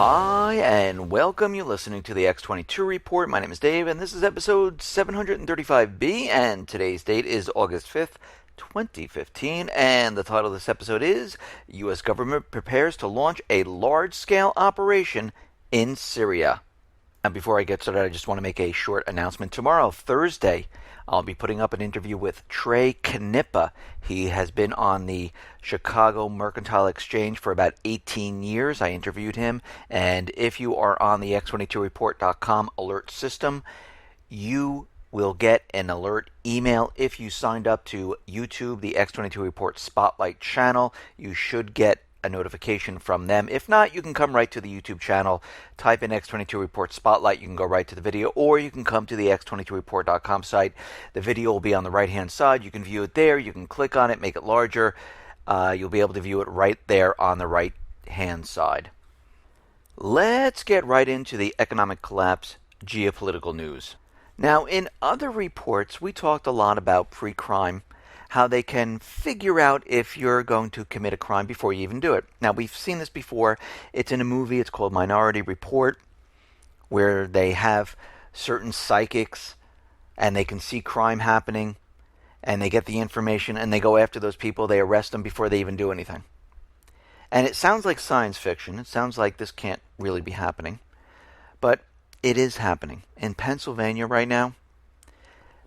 Hi, and welcome. You're listening to the X22 Report. My name is Dave, and this is episode 735B, and today's date is August 5th, 2015, and the title of this episode is U.S. Government Prepares to Launch a Large-Scale Operation in Syria. Now, before I get started, I just want to make a short announcement. Tomorrow, Thursday, I'll be putting up an interview with Trey Knippa. He has been on the Chicago Mercantile Exchange for about 18 years. I interviewed him, and if you are on the X22Report.com alert system, you will get an alert email. If you signed up to YouTube, the X22 Report Spotlight channel, you should get a notification from them. If not, you can come right to the YouTube channel, type in X22 Report Spotlight, you can go right to the video, or you can come to the X22Report.com site. The video will be on the right-hand side. You can view it there. You can click on it, make it larger. You'll be able to view it right there on the right-hand side. Let's get right into the economic collapse geopolitical news. Now, in other reports, we talked a lot about pre-crime, how they can figure out if you're going to commit a crime before you even do it. Now, we've seen this before. It's in a movie. It's called Minority Report, where they have certain psychics, and they can see crime happening, and they get the information, and they go after those people. They arrest them before they even do anything. And it sounds like science fiction. It sounds like this can't really be happening. But it is happening. In Pennsylvania right now,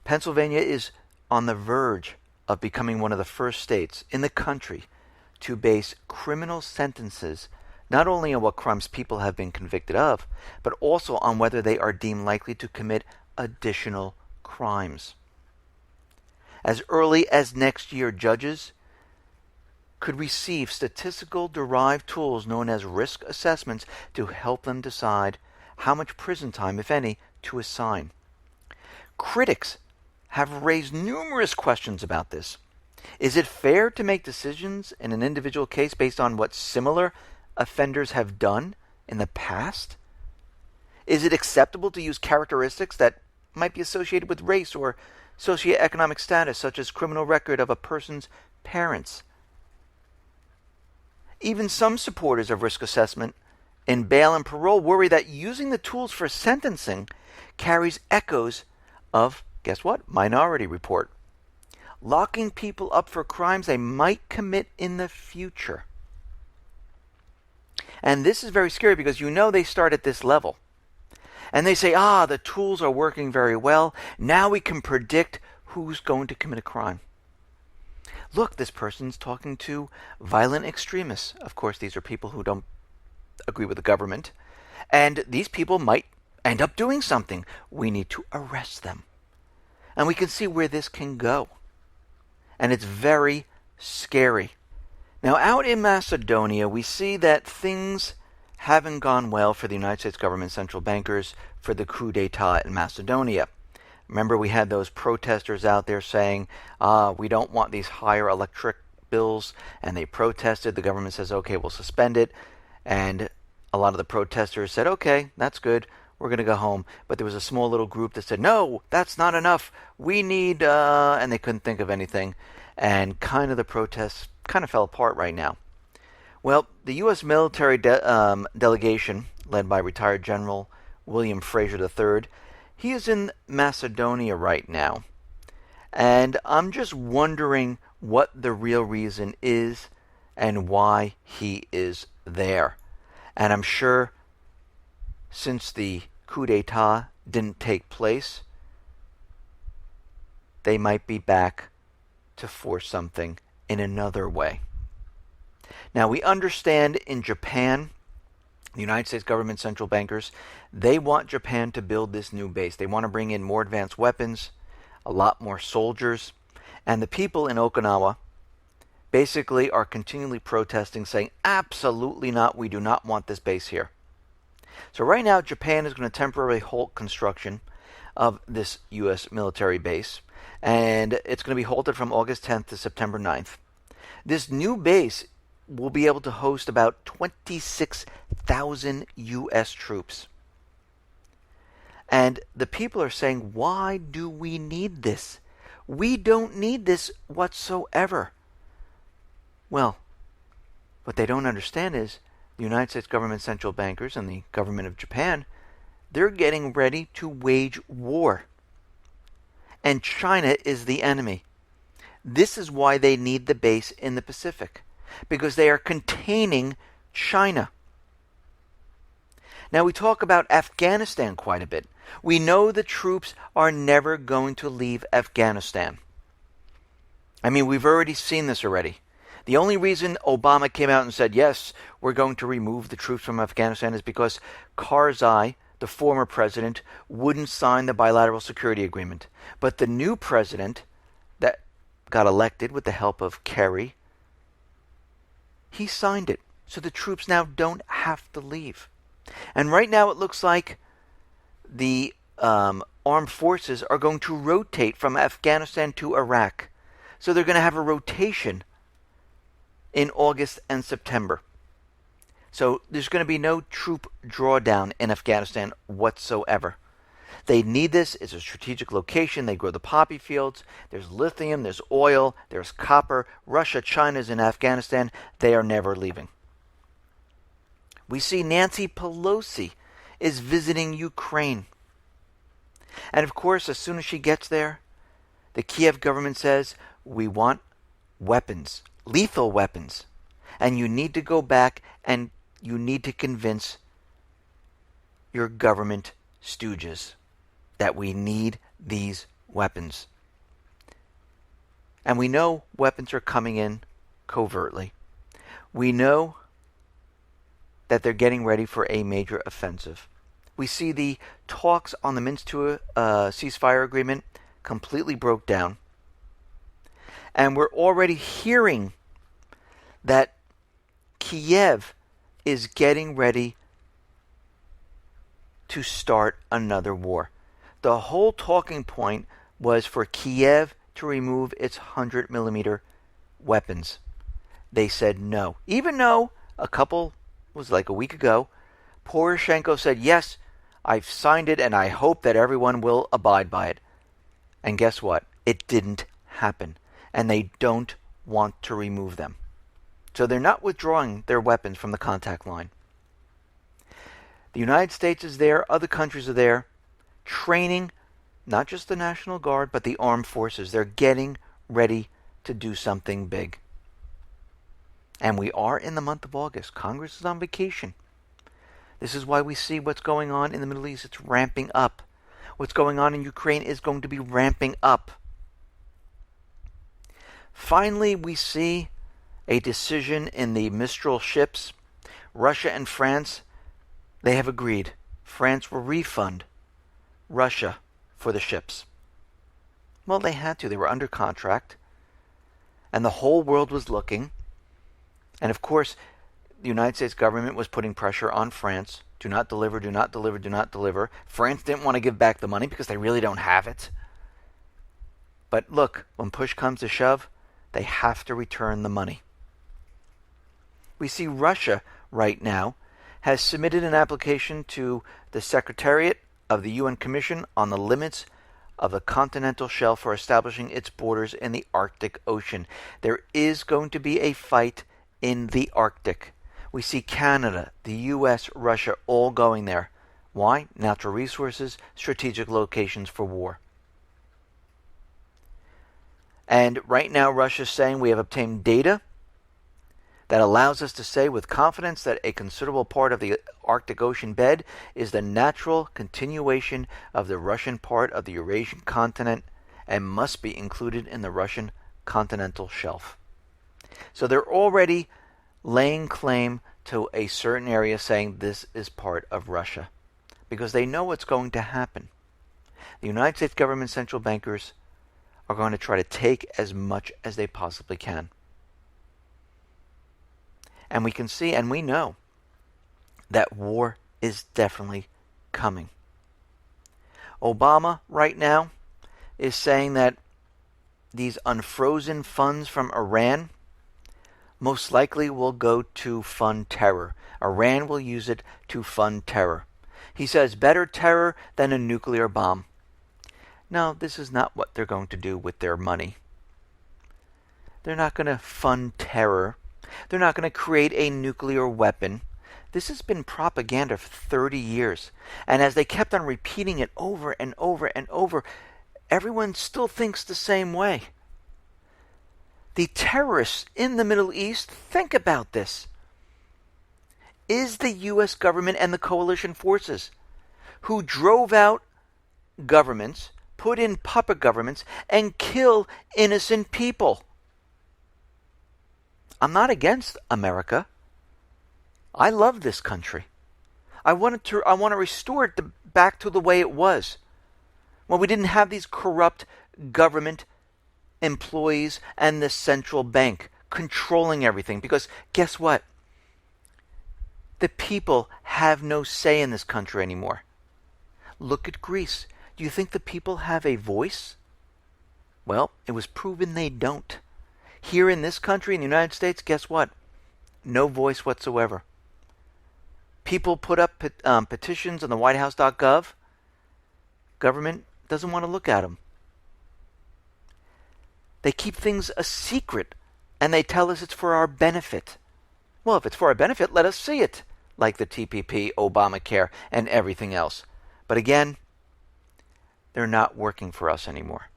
Pennsylvania is on the verge of becoming one of the first states in the country to base criminal sentences not only on what crimes people have been convicted of, but also on whether they are deemed likely to commit additional crimes. As early as next year, judges could receive statistical derived tools known as risk assessments to help them decide how much prison time, if any, to assign. Critics have raised numerous questions about this. Is it fair to make decisions in an individual case based on what similar offenders have done in the past? Is it acceptable to use characteristics that might be associated with race or socioeconomic status, such as criminal record of a person's parents? Even some supporters of risk assessment in bail and parole worry that using the tools for sentencing carries echoes of, guess what? Minority Report. Locking people up for crimes they might commit in the future. And this is very scary because they start at this level. And they say, the tools are working very well. Now we can predict who's going to commit a crime. Look, this person's talking to violent extremists. Of course, these are people who don't agree with the government. And these people might end up doing something. We need to arrest them. And we can see where this can go. And it's very scary. Now, out in Macedonia, we see that things haven't gone well for the United States government central bankers for the coup d'etat in Macedonia. Remember, we had those protesters out there saying, we don't want these higher electric bills. And they protested. The government says, okay, we'll suspend it. And a lot of the protesters said, okay, that's good. We're going to go home. But there was a small little group that said, no, that's not enough. We need, and they couldn't think of anything. And kind of the protests kind of fell apart right now. Well, the U.S. military delegation, led by retired General William Fraser III, he is in Macedonia right now. And I'm just wondering what the real reason is and why he is there. And I'm sure since the coup d'etat didn't take place, they might be back to force something in another way. Now, we understand in Japan, the United States government central bankers, they want Japan to build this new base. They want to bring in more advanced weapons, a lot more soldiers, and the people in Okinawa basically are continually protesting, saying, absolutely not, we do not want this base here. So right now, Japan is going to temporarily halt construction of this U.S. military base, and it's going to be halted from August 10th to September 9th. This new base will be able to host about 26,000 U.S. troops. And the people are saying, why do we need this? We don't need this whatsoever. Well, what they don't understand is the the United States government central bankers and the government of Japan, they're getting ready to wage war. And China is the enemy. This is why they need the base in the Pacific, because they are containing China. Now, we talk about Afghanistan quite a bit. We know the troops are never going to leave Afghanistan. I mean, we've already seen this already. The only reason Obama came out and said, yes, we're going to remove the troops from Afghanistan is because Karzai, the former president, wouldn't sign the bilateral security agreement. But the new president that got elected with the help of Kerry, he signed it. So the troops now don't have to leave. And right now it looks like the armed forces are going to rotate from Afghanistan to Iraq. So they're going to have a rotation in August and September. So there's going to be no troop drawdown in Afghanistan whatsoever. They need this. It's a strategic location. They grow the poppy fields. There's lithium. There's oil. There's copper. Russia, China's in Afghanistan. They are never leaving. We see Nancy Pelosi is visiting Ukraine. And of course, as soon as she gets there, the Kiev government says, we want weapons, lethal weapons. And you need to go back and you need to convince your government stooges that we need these weapons. And we know weapons are coming in covertly. We know that they're getting ready for a major offensive. We see the talks on the Minsk II ceasefire agreement completely broke down. And we're already hearing that Kiev is getting ready to start another war. The whole talking point was for Kiev to remove its 100mm weapons. They said no. Even though was like a week ago, Poroshenko said, yes, I've signed it and I hope that everyone will abide by it. And guess what? It didn't happen. And they don't want to remove them. So they're not withdrawing their weapons from the contact line. The United States is there, other countries are there, training not just the National Guard, but the armed forces. They're getting ready to do something big. And we are in the month of August. Congress is on vacation. This is why we see what's going on in the Middle East. It's ramping up. What's going on in Ukraine is going to be ramping up. Finally, we see a decision in the Mistral ships. Russia and France, they have agreed. France will refund Russia for the ships. Well, they had to. They were under contract. And the whole world was looking. And of course, the United States government was putting pressure on France. Do not deliver, do not deliver, do not deliver. France didn't want to give back the money because they really don't have it. But look, when push comes to shove, they have to return the money. We see Russia right now has submitted an application to the Secretariat of the UN Commission on the limits of the continental shelf for establishing its borders in the Arctic Ocean. There is going to be a fight in the Arctic. We see Canada, the US, Russia all going there. Why? Natural resources, strategic locations for war. And right now Russia is saying we have obtained data that allows us to say with confidence that a considerable part of the Arctic Ocean bed is the natural continuation of the Russian part of the Eurasian continent and must be included in the Russian continental shelf. So they're already laying claim to a certain area saying this is part of Russia because they know what's going to happen. The United States government central bankers are going to try to take as much as they possibly can. And we can see and we know that war is definitely coming. Obama right now is saying that these unfrozen funds from Iran most likely will go to fund terror. Iran will use it to fund terror. He says better terror than a nuclear bomb. No, this is not what they're going to do with their money. They're not going to fund terror. They're not going to create a nuclear weapon. This has been propaganda for 30 years. And as they kept on repeating it over and over and over, everyone still thinks the same way. The terrorists in the Middle East, think about this, is the U.S. government and the coalition forces who drove out governments, put in puppet governments, and kill innocent people. I'm not against America. I love this country. I want to restore it back to the way it was, when we didn't have these corrupt government employees and the central bank controlling everything. Because guess what? The people have no say in this country anymore. Look at Greece. Do you think the people have a voice? Well, it was proven they don't. Here in this country, in the United States, guess what? No voice whatsoever. People put up petitions on the whitehouse.gov. Government doesn't want to look at them. They keep things a secret, and they tell us it's for our benefit. Well, if it's for our benefit, let us see it, like the TPP, Obamacare, and everything else. But again, they're not working for us anymore.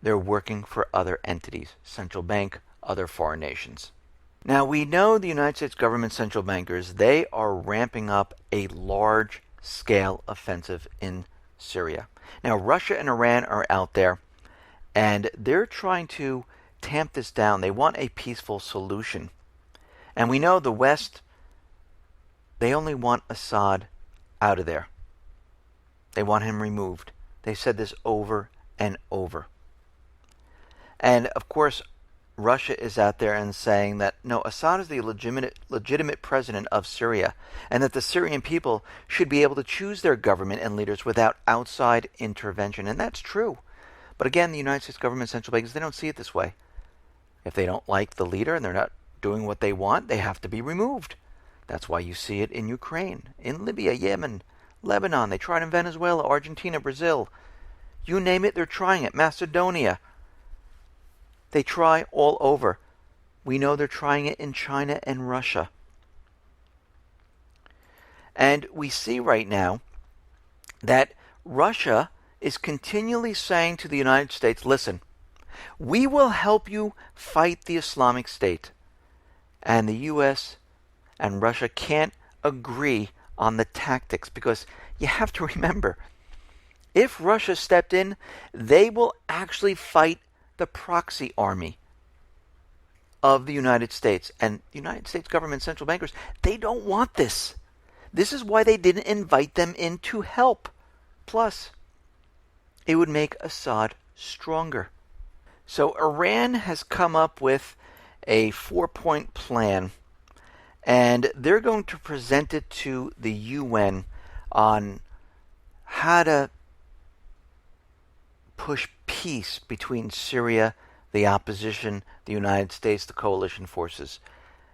They're working for other entities, central bank, other foreign nations. Now, we know the United States government central bankers, they are ramping up a large-scale offensive in Syria. Now, Russia and Iran are out there, and they're trying to tamp this down. They want a peaceful solution. And we know the West, they only want Assad out of there. They want him removed. They said this over and over. And, of course, Russia is out there and saying that, no, Assad is the legitimate president of Syria, and that the Syrian people should be able to choose their government and leaders without outside intervention. And that's true. But again, the United States government central bankers, they don't see it this way. If they don't like the leader and they're not doing what they want, they have to be removed. That's why you see it in Ukraine, in Libya, Yemen, Lebanon. They tried in Venezuela, Argentina, Brazil. You name it, they're trying it. Macedonia. They try all over. We know they're trying it in China and Russia. And we see right now that Russia is continually saying to the United States, listen, we will help you fight the Islamic State. And the U.S. and Russia can't agree on the tactics, because you have to remember, if Russia stepped in, they will actually fight the proxy army of the United States. And the United States government central bankers, they don't want this. This is why they didn't invite them in to help. Plus, it would make Assad stronger. So Iran has come up with a 4-point plan, and they're going to present it to the UN on how to push peace between Syria, the opposition, the United States, the coalition forces.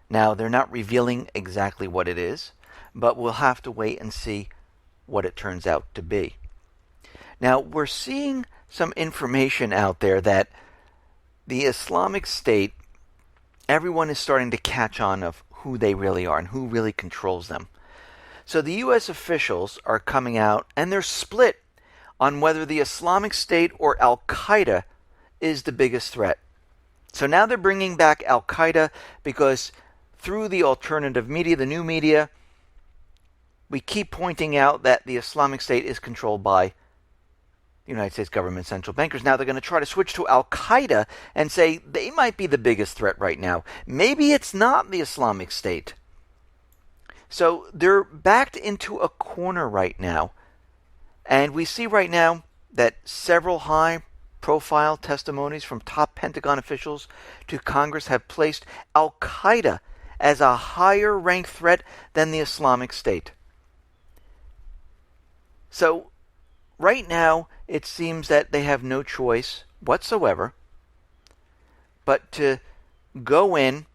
Now, they're not revealing exactly what it is, but we'll have to wait and see what it turns out to be. Now, we're seeing some information out there that the Islamic State, everyone is starting to catch on of who they really are and who really controls them. So the U.S. officials are coming out, and they're split on whether the Islamic State or al-Qaeda is the biggest threat. So now they're bringing back al-Qaeda because through the alternative media, the new media, we keep pointing out that the Islamic State is controlled by the United States government central bankers. Now they're going to try to switch to al-Qaeda and say they might be the biggest threat right now. Maybe it's not the Islamic State. So they're backed into a corner right now. And we see right now that several high-profile testimonies from top Pentagon officials to Congress have placed al-Qaeda as a higher-ranked threat than the Islamic State. So right now, it seems that they have no choice whatsoever but to go in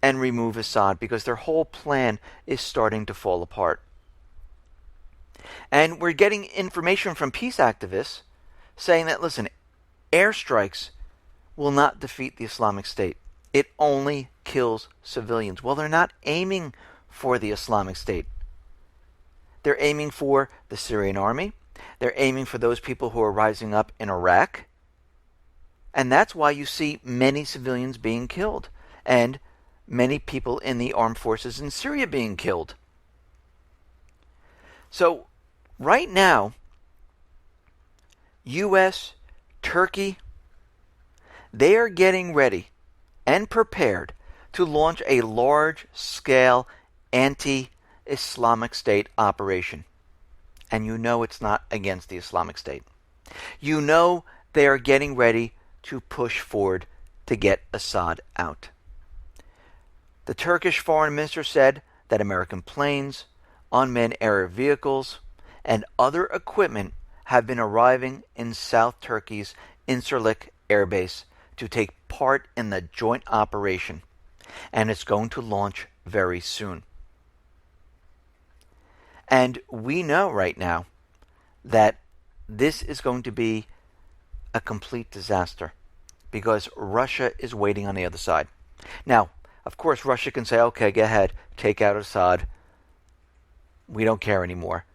and remove Assad, because their whole plan is starting to fall apart. And we're getting information from peace activists saying that, listen, airstrikes will not defeat the Islamic State. It only kills civilians. Well, they're not aiming for the Islamic State. They're aiming for the Syrian army. They're aiming for those people who are rising up in Iraq. And that's why you see many civilians being killed and many people in the armed forces in Syria being killed. So right now, U.S., Turkey, they are getting ready and prepared to launch a large-scale anti-Islamic State operation. And you know it's not against the Islamic State. You know they are getting ready to push forward to get Assad out. The Turkish foreign minister said that American planes, unmanned aerial vehicles, and other equipment have been arriving in South Turkey's Incirlik Air Base to take part in the joint operation, and it's going to launch very soon. And we know right now that this is going to be a complete disaster because Russia is waiting on the other side. Now, of course, Russia can say, okay, go ahead, take out Assad. We don't care anymore.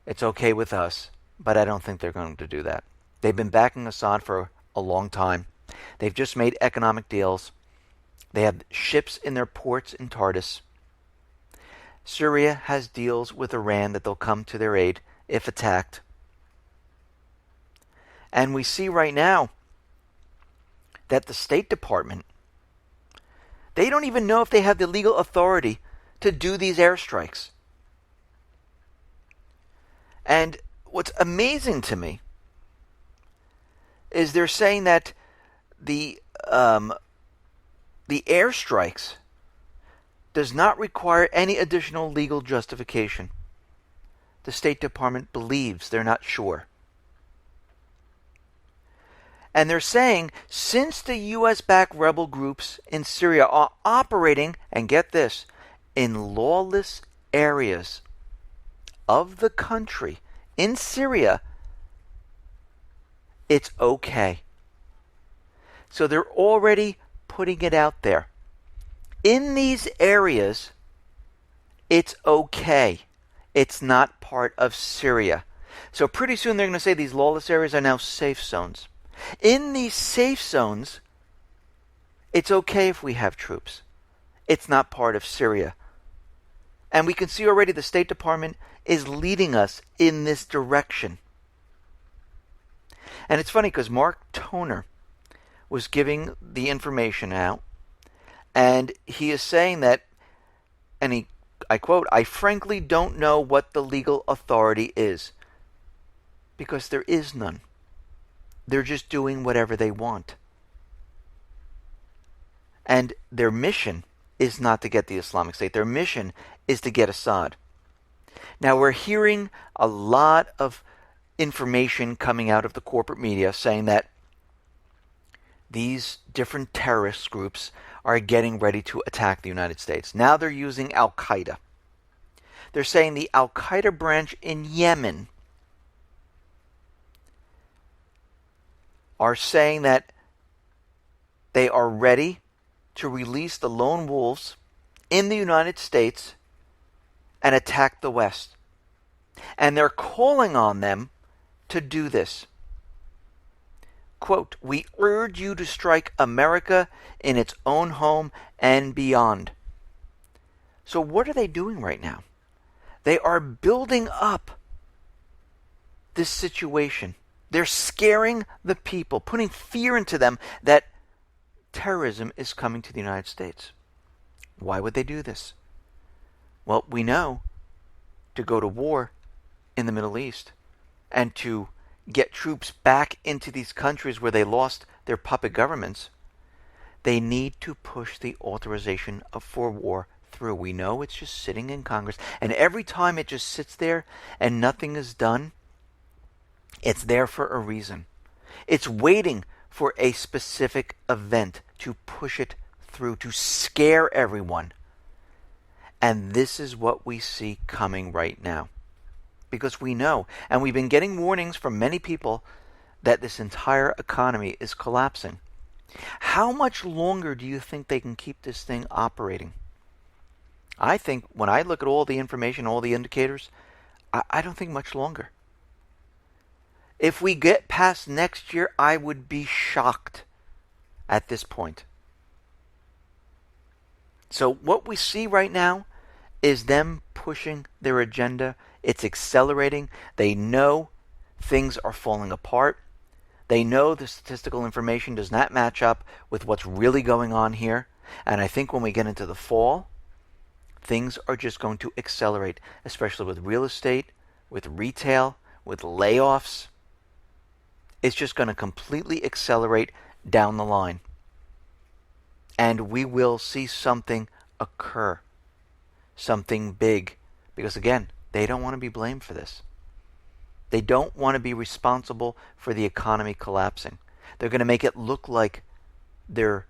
It's okay with us, but I don't think they're going to do that. They've been backing Assad for a long time. They've just made economic deals. They have ships in their ports in Tartus. Syria has deals with Iran that they'll come to their aid if attacked. And we see right now that the State Department, they don't even know if they have the legal authority to do these airstrikes. And what's amazing to me is they're saying that the airstrikes does not require any additional legal justification. The State Department believes, they're not sure. And they're saying, since the U.S.-backed rebel groups in Syria are operating, and get this, in lawless areas of the country, in Syria, it's okay. So they're already putting it out there. In these areas, it's okay. It's not part of Syria. So pretty soon they're going to say these lawless areas are now safe zones. In these safe zones, it's okay if we have troops. It's not part of Syria. And we can see already the State Department is leading us in this direction. And it's funny because Mark Toner was giving the information out, and he is saying that, and I quote, "I frankly don't know what the legal authority is, because there is none. They're just doing whatever they want. And their mission is not to get the Islamic State. Their mission is to get Assad." Now, we're hearing a lot of information coming out of the corporate media saying that these different terrorist groups are getting ready to attack the United States. Now they're using al-Qaeda. They're saying the al-Qaeda branch in Yemen are saying that they are ready to release the lone wolves in the United States and attack the West. And they're calling on them to do this. Quote, "We urge you to strike America in its own home and beyond." So what are they doing right now? They are building up this situation. They're scaring the people, putting fear into them that terrorism is coming to the United States. Why would they do this? Well, we know to go to war in the Middle East and to get troops back into these countries where they lost their puppet governments, they need to push the authorization for war through. We know it's just sitting in Congress, and every time it just sits there and nothing is done, it's there for a reason. It's waiting for a specific event to push it through, to scare everyone. And this is what we see coming right now. Because we know, and we've been getting warnings from many people, that this entire economy is collapsing. How much longer do you think they can keep this thing operating? I think when I look at all the information, all the indicators, I don't think much longer. If we get past next year, I would be shocked at this point. So what we see right now is them pushing their agenda. It's accelerating. They know things are falling apart. They know the statistical information does not match up with what's really going on here. And I think when we get into the fall, things are just going to accelerate, especially with real estate, with retail, with layoffs. It's just going to completely accelerate down the line. And we will see something occur, something big. Because again, they don't want to be blamed for this. They don't want to be responsible for the economy collapsing. They're going to make it look like they're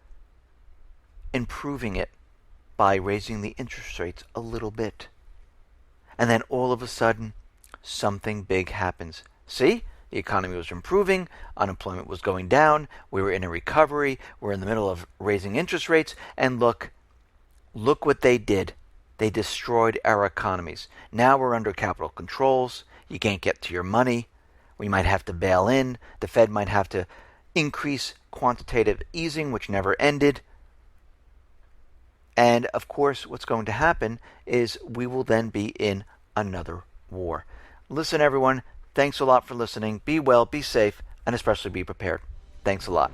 improving it by raising the interest rates a little bit. And then all of a sudden, something big happens. See? The economy was improving, unemployment was going down, we were in a recovery, we're in the middle of raising interest rates, and look what they did. They destroyed our economies. Now we're under capital controls, you can't get to your money, we might have to bail in, the Fed might have to increase quantitative easing, which never ended. And of course, what's going to happen is we will then be in another war. Listen, everyone, thanks a lot for listening. Be well, be safe, and especially be prepared. Thanks a lot.